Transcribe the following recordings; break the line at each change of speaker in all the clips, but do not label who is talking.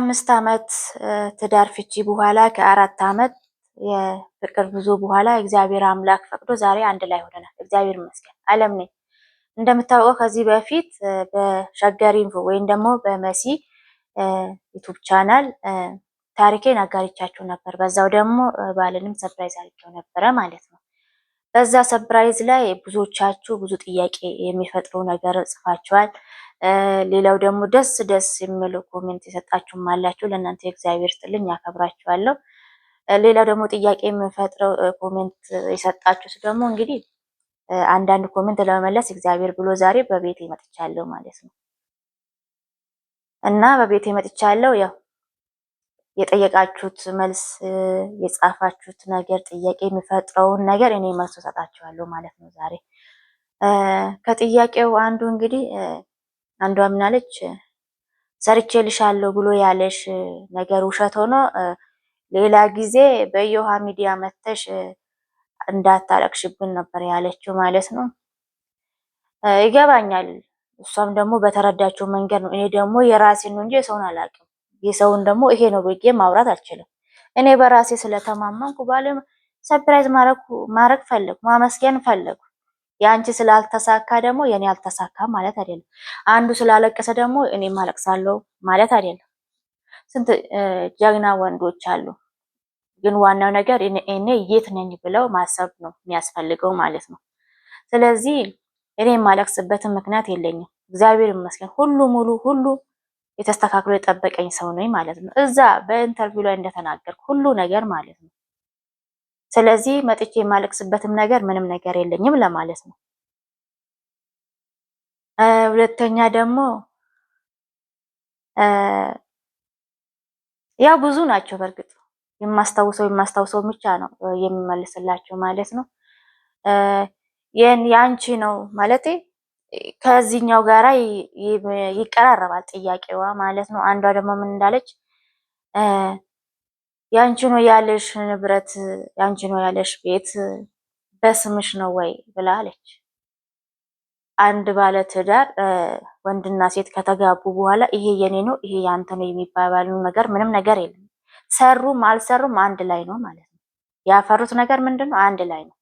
ከ5 ዓመት ትዳር ፍቺ በኋላ ከ4 ዓመት የፍቅር ጉዞ በኋላ እግዚአብሔር አምላክ ፈቅዶ ዛሬ አንድ ላይ ሆነናል። እግዚአብሔር ይመስገን። አለም ነኝ። እንደምታውቀው ከዚህ በፊት በሸገር ኢንፎ ወይም ደግሞ በመሲ ዩቱብ ቻናል ታሪኬን አጋሪቻችሁ ነበር። በዛው ደግሞ ባልንም ሰርፕራይዝ አድርጌው ነበረ ማለት ነው። በዛ ሰርፕራይዝ ላይ ብዙዎቻችሁ ብዙ ጥያቄ የሚፈጥሩ ነገር ጽፋችኋል። ሌላው ደግሞ ደስ ደስ የሚሉ ኮሜንት የሰጣችሁም አላችሁ። ለእናንተ የእግዚአብሔር ስጥልኝ፣ ያከብራችኋለሁ። ሌላው ደግሞ ጥያቄ የሚፈጥረው ኮሜንት የሰጣችሁት ደግሞ እንግዲህ አንዳንድ ኮሜንት ለመመለስ እግዚአብሔር ብሎ ዛሬ በቤቴ መጥቻለሁ ማለት ነው እና በቤቴ መጥቻለሁ። ያው የጠየቃችሁት መልስ የጻፋችሁት ነገር ጥያቄ የሚፈጥረውን ነገር እኔ መልስ ሰጣችኋለሁ ማለት ነው ዛሬ። ከጥያቄው አንዱ እንግዲህ አንዷ ምናለች ሰርቼልሻለሁ ብሎ ያለሽ ነገር ውሸት ሆኖ ሌላ ጊዜ በየውሃ ሚዲያ መተሽ እንዳታለቅሽብን ነበር ያለችው ማለት ነው። ይገባኛል። እሷም ደግሞ በተረዳችው መንገድ ነው። እኔ ደግሞ የራሴን ነው እንጂ የሰውን አላውቅም። የሰውን ደግሞ ይሄ ነው ብዬ ማውራት አልችልም። እኔ በራሴ ስለተማመንኩ ባለም ሰርፕራይዝ ማድረግ ፈለጉ፣ ማመስገን ፈለጉ። የአንቺ ስላልተሳካ ደግሞ የኔ አልተሳካ ማለት አይደለም። አንዱ ስላለቀሰ ደግሞ እኔ ማለቅሳለሁ ማለት አይደለም። ስንት ጀግና ወንዶች አሉ። ግን ዋናው ነገር እኔ የት ነኝ ብለው ማሰብ ነው የሚያስፈልገው ማለት ነው። ስለዚህ እኔ የማለቅስበትን ምክንያት የለኝም። እግዚአብሔር ይመስገን ሁሉ ሙሉ ሁሉ የተስተካክሎ የጠበቀኝ ሰው ነኝ ማለት ነው። እዛ በኢንተርቪው ላይ እንደተናገርኩ ሁሉ ነገር ማለት ነው። ስለዚህ መጥቼ የማለቅስበትም ነገር ምንም ነገር የለኝም ለማለት ነው። ሁለተኛ ደግሞ ያው ብዙ ናቸው በእርግጥ የማስታውሰው ብቻ ነው የሚመልስላቸው ማለት ነው። የአንቺ ነው ማለቴ ከዚህኛው ጋራ ይቀራረባል ጥያቄዋ ማለት ነው። አንዷ ደግሞ ምን እንዳለች ያንቺ ነው ያለሽ ንብረት፣ ያንቺ ነው ያለሽ ቤት በስምሽ ነው ወይ ብላለች። አንድ ባለ ትዳር ወንድና ሴት ከተጋቡ በኋላ ይሄ የኔ ነው ይሄ ያንተ ነው የሚባባሉ ነገር ምንም ነገር የለም። ሰሩም አልሰሩም አንድ ላይ ነው ማለት ነው። ያፈሩት ነገር ምንድነው? አንድ ላይ ነው።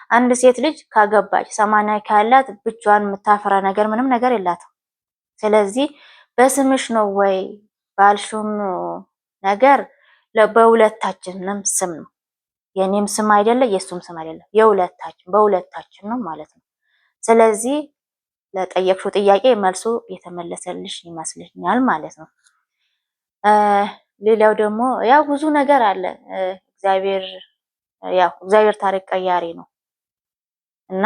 አንድ ሴት ልጅ ካገባች 80 ካላት ብቻዋን የምታፈራ ነገር ምንም ነገር የላትም። ስለዚህ በስምሽ ነው ወይ ባልሹም ነገር በሁለታችንም ስም ነው። የኔም ስም አይደለ የሱም ስም አይደለ፣ በሁለታችን ነው ማለት ነው። ስለዚህ ለጠየቅሽው ጥያቄ መልሱ የተመለሰልሽ ይመስልኛል ማለት ነው። ሌላው ደግሞ ያው ብዙ ነገር አለ። እግዚአብሔር ታሪክ ቀያሪ ነው እና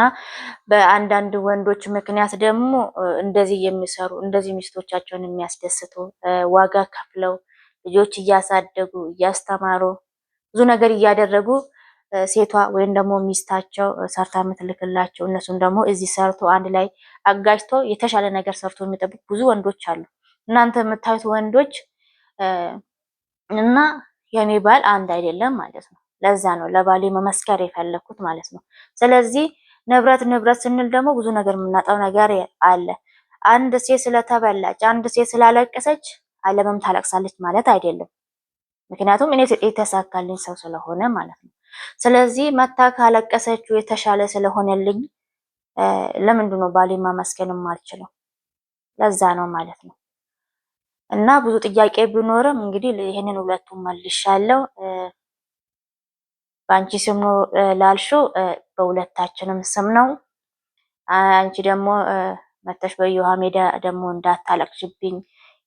በአንዳንድ ወንዶች ምክንያት ደግሞ እንደዚህ የሚሰሩ እንደዚህ ሚስቶቻቸውን የሚያስደስቱ ዋጋ ከፍለው ልጆች እያሳደጉ እያስተማሩ ብዙ ነገር እያደረጉ ሴቷ ወይም ደግሞ ሚስታቸው ሰርታ የምትልክላቸው እነሱም ደግሞ እዚህ ሰርቶ አንድ ላይ አጋጅቶ የተሻለ ነገር ሰርቶ የሚጠብቁ ብዙ ወንዶች አሉ። እናንተ የምታዩት ወንዶች እና የኔ ባል አንድ አይደለም ማለት ነው። ለዛ ነው ለባሌ መመስከር የፈለኩት ማለት ነው። ስለዚህ ንብረት ስንል ደግሞ ብዙ ነገር የምናጣው ነገር አለ። አንድ ሴት ስለተበላች፣ አንድ ሴት ስላለቀሰች ዓለምም ታለቅሳለች ማለት አይደለም። ምክንያቱም እኔ የተሳካልኝ ሰው ስለሆነ ማለት ነው። ስለዚህ መታ ካለቀሰችው የተሻለ ስለሆነልኝ ለምንድን ነው ባሌ ማመስገን የማልችለው? ለዛ ነው ማለት ነው። እና ብዙ ጥያቄ ቢኖርም እንግዲህ ይሄንን ሁለቱም መልሻለሁ። በአንቺ ስም ነው ላልሽው በሁለታችንም ስም ነው። አንቺ ደግሞ መተሽ በየውሃ ሜዳ ደግሞ እንዳታለቅሽብኝ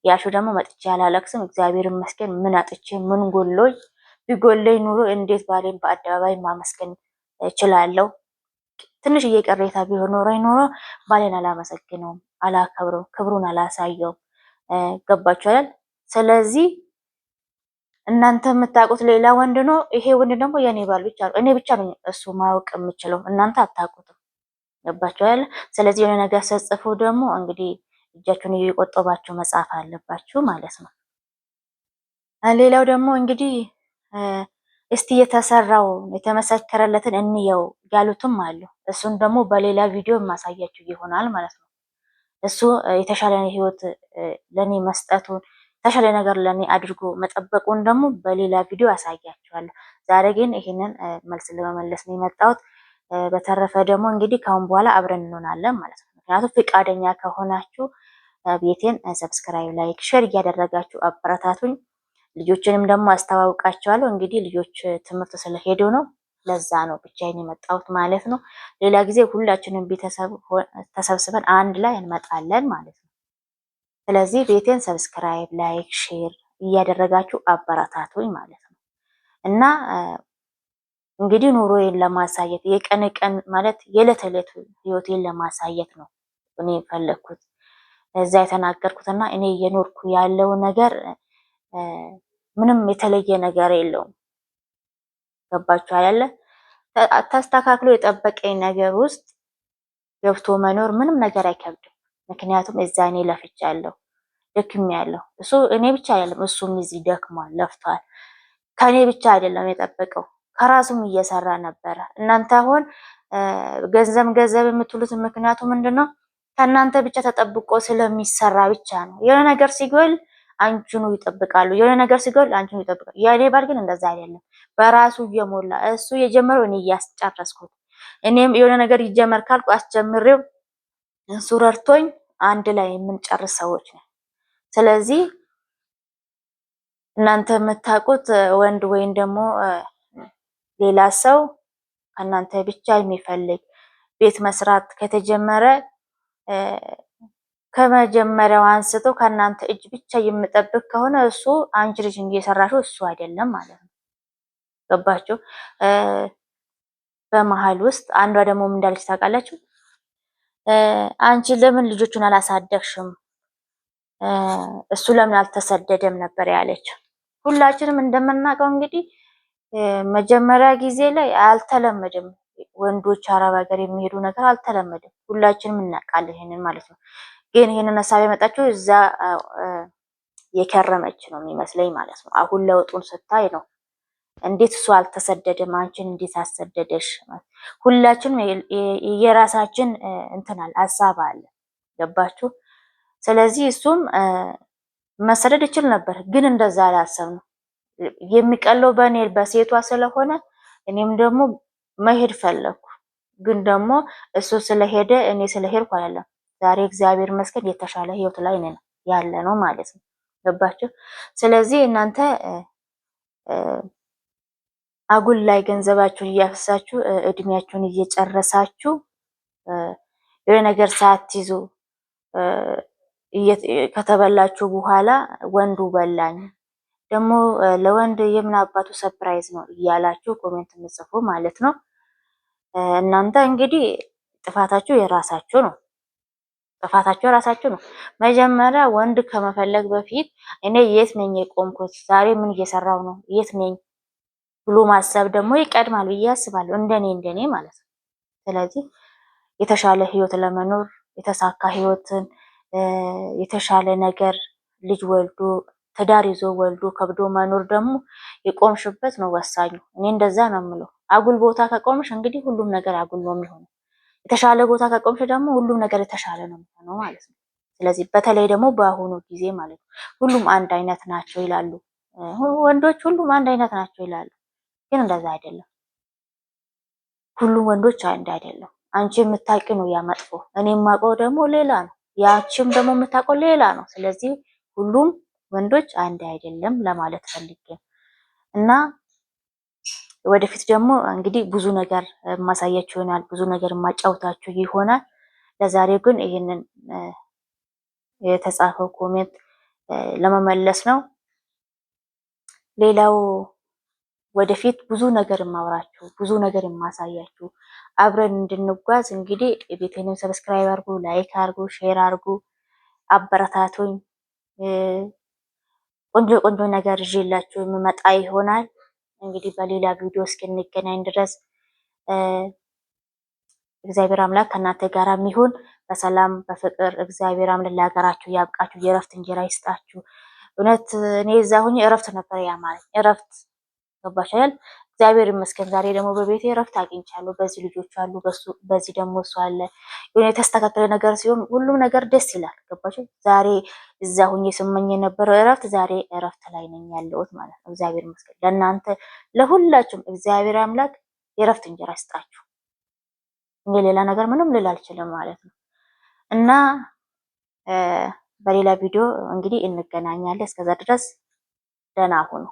ያሹ ደግሞ መጥቼ አላለቅስም። እግዚአብሔር ይመስገን። ምን አጥቼ ምን ጎሎኝ? ቢጎለኝ ኑሮ እንዴት ባሌን በአደባባይ ማመስገን እችላለሁ? ትንሽዬ ቅሬታ ቢሆን ኖሮ ባሌን አላመሰግነውም፣ አላከብረው፣ ክብሩን አላሳየውም። ገባችኋል? ስለዚህ እናንተ የምታውቁት ሌላ ወንድ ነው። ይሄ ወንድ ደግሞ የኔ ባል ብቻ ነው። እኔ ብቻ ነኝ እሱ ማወቅ የምችለው፣ እናንተ አታውቁትም። ገባችኋል? ስለዚህ የሆነ ነገር ስትጽፉ ደግሞ እንግዲህ እጃችሁን እየቆጠባችሁ መጻፍ አለባችሁ ማለት ነው። ሌላው ደግሞ እንግዲህ እስቲ የተሰራው የተመሰከረለትን እንየው ያሉትም አሉ። እሱን ደግሞ በሌላ ቪዲዮ የማሳያችሁ ይሆናል ማለት ነው። እሱ የተሻለ ህይወት ለኔ መስጠቱን የተሻለ ነገር ለኔ አድርጎ መጠበቁን ደግሞ በሌላ ቪዲዮ አሳያችኋለሁ። ዛሬ ግን ይሄንን መልስ ለመመለስ ነው የመጣሁት። በተረፈ ደግሞ እንግዲህ ካሁን በኋላ አብረን እንሆናለን ማለት ነው። ምክንያቱም ፍቃደኛ ከሆናችሁ ቤቴን ሰብስክራይብ፣ ላይክ፣ ሼር እያደረጋችሁ አበረታቱኝ። ልጆችንም ደግሞ አስተዋውቃቸዋለሁ። እንግዲህ ልጆች ትምህርት ስለሄዱ ነው፣ ለዛ ነው ብቻዬን የመጣሁት ማለት ነው። ሌላ ጊዜ ሁላችንም ቤተሰብ ተሰብስበን አንድ ላይ እንመጣለን ማለት ነው። ስለዚህ ቤቴን ሰብስክራይብ፣ ላይክ፣ ሼር እያደረጋችሁ አበረታቱኝ ማለት ነው እና እንግዲህ ኑሮዬን ለማሳየት የቀን ቀን ማለት የዕለት ዕለት ህይወቴን ለማሳየት ነው እኔ የፈለግኩት እዛ የተናገርኩትና እኔ እየኖርኩ ያለው ነገር ምንም የተለየ ነገር የለውም። ገባችሁ አይደለ? ተስተካክሎ የጠበቀኝ ነገር ውስጥ ገብቶ መኖር ምንም ነገር አይከብድም። ምክንያቱም እዛ እኔ ለፍቻለሁ፣ ደክሜያለሁ። እሱ እኔ ብቻ አይደለም፣ እሱም እዚህ ደክሟል፣ ለፍቷል። ከኔ ብቻ አይደለም የጠበቀው ከራሱም እየሰራ ነበረ። እናንተ አሁን ገንዘብ ገንዘብ የምትሉት ምክንያቱ ምንድነው? ከእናንተ ብቻ ተጠብቆ ስለሚሰራ ብቻ ነው። የሆነ ነገር ሲጎል አንቺኑ ይጠብቃሉ፣ የሆነ ነገር ሲጎል አንቺኑ ይጠብቃሉ። የኔ ባል ግን እንደዛ አይደለም። በራሱ እየሞላ እሱ የጀመረው እኔ እያስጨረስኩት፣ እኔም የሆነ ነገር ይጀመር ካልኩ አስጀምሬው እሱ ረድቶኝ አንድ ላይ የምንጨርስ ሰዎች ነው። ስለዚህ እናንተ የምታውቁት ወንድ ወይም ደግሞ ሌላ ሰው ከእናንተ ብቻ የሚፈልግ ቤት መስራት ከተጀመረ ከመጀመሪያው አንስቶ ከእናንተ እጅ ብቻ የምጠብቅ ከሆነ እሱ አንቺ ልጅ እየሰራሽው እሱ አይደለም ማለት ነው። ገባችሁ? በመሀል ውስጥ አንዷ ደግሞ ምን እንዳለች ታውቃላችሁ? አንቺ ለምን ልጆቹን አላሳደግሽም? እሱ ለምን አልተሰደደም ነበር ያለች። ሁላችንም እንደምናውቀው እንግዲህ መጀመሪያ ጊዜ ላይ አልተለመደም። ወንዶች አረብ ሀገር የሚሄዱ ነገር አልተለመደም። ሁላችንም እናውቃለን ይሄንን ማለት ነው። ግን ይሄንን ሀሳብ የመጣችው እዛ የከረመች ነው የሚመስለኝ ማለት ነው። አሁን ለውጡን ስታይ ነው እንዴት እሱ አልተሰደደም አንቺን እንዴት አሰደደሽ? ሁላችንም የራሳችን እንትናል ሀሳብ አለ። ገባችሁ? ስለዚህ እሱም መሰደድ ይችል ነበር፣ ግን እንደዛ አላሰብነው። የሚቀለው በእኔ በሴቷ ስለሆነ እኔም ደግሞ መሄድ ፈለኩ። ግን ደግሞ እሱ ስለሄደ እኔ ስለሄድኩ አይደለም። ዛሬ እግዚአብሔር ይመስገን የተሻለ ህይወት ላይ ነን ያለ ነው ማለት ነው። ገባችሁ? ስለዚህ እናንተ አጉል ላይ ገንዘባችሁን እያፈሳችሁ እድሜያችሁን እየጨረሳችሁ የሆነ ነገር ሳትይዙ ከተበላችሁ በኋላ ወንዱ በላኝ ደግሞ ለወንድ የምን አባቱ ሰርፕራይዝ ነው እያላችሁ ኮሜንት የምጽፉ ማለት ነው። እናንተ እንግዲህ ጥፋታችሁ የራሳችሁ ነው። ጥፋታችሁ የራሳችሁ ነው። መጀመሪያ ወንድ ከመፈለግ በፊት እኔ የት ነኝ የቆምኩት፣ ዛሬ ምን እየሰራው ነው፣ የት ነኝ ብሎ ማሰብ ደግሞ ይቀድማል ብዬ አስባለሁ። እንደኔ ማለት ነው። ስለዚህ የተሻለ ህይወት ለመኖር የተሳካ ህይወትን የተሻለ ነገር ልጅ ወልዶ ትዳር ይዞ ወልዶ ከብዶ መኖር ደግሞ የቆምሽበት ነው ወሳኙ። እኔ እንደዛ ነው የምለው። አጉል ቦታ ከቆምሽ እንግዲህ ሁሉም ነገር አጉል ነው የሚሆነው። የተሻለ ቦታ ከቆምሽ ደግሞ ሁሉም ነገር የተሻለ ነው የሚሆነው ማለት ነው። ስለዚህ በተለይ ደግሞ በአሁኑ ጊዜ ማለት ነው ሁሉም አንድ አይነት ናቸው ይላሉ ወንዶች፣ ሁሉም አንድ አይነት ናቸው ይላሉ። ግን እንደዛ አይደለም። ሁሉም ወንዶች አንድ አይደለም። አንቺ የምታውቂው ነው ያ መጥፎ፣ እኔ የማውቀው ደግሞ ሌላ ነው፣ ያቺም ደግሞ የምታውቀው ሌላ ነው። ስለዚህ ሁሉም ወንዶች አንድ አይደለም ለማለት ፈልጌ እና ወደፊት ደግሞ እንግዲህ ብዙ ነገር ማሳያችሁ ይሆናል፣ ብዙ ነገር ማጫውታችሁ ይሆናል። ለዛሬ ግን ይሄንን የተጻፈው ኮሜንት ለመመለስ ነው። ሌላው ወደፊት ብዙ ነገር የማወራችሁ ብዙ ነገር የማሳያችሁ አብረን እንድንጓዝ እንግዲህ ቤቴንም ሰብስክራይብ አድርጉ፣ ላይክ አድርጉ፣ ሼር አድርጉ፣ አበረታቱኝ። ቆንጆ ቆንጆ ነገር ይዤላችሁ የምመጣ ይሆናል። እንግዲህ በሌላ ቪዲዮ እስክንገናኝ ድረስ እግዚአብሔር አምላክ ከእናንተ ጋር የሚሆን በሰላም በፍቅር እግዚአብሔር አምላክ ለሀገራችሁ ያብቃችሁ፣ የእረፍት እንጀራ ይስጣችሁ። እውነት እኔ እዛ ሁኜ እረፍት ነበር ያማረኝ፣ እረፍት ገባሻል። እግዚአብሔር ይመስገን ዛሬ ደግሞ በቤቴ እረፍት አግኝቻለሁ። በዚህ ልጆች አሉ፣ በዚህ ደግሞ እሱ አለ። የሆነ የተስተካከለ ነገር ሲሆን ሁሉም ነገር ደስ ይላል። ገባችሁ? ዛሬ እዛ ሁኜ ስመኝ የነበረው እረፍት ዛሬ እረፍት ላይ ነኝ ያለሁት ማለት ነው። እግዚአብሔር ይመስገን። ለእናንተ ለሁላችሁም እግዚአብሔር አምላክ የእረፍት እንጀራ ይስጣችሁ። እኔ ሌላ ነገር ምንም ልል አልችልም ማለት ነው እና በሌላ ቪዲዮ እንግዲህ እንገናኛለን። እስከዛ ድረስ ደህና ሁኑ።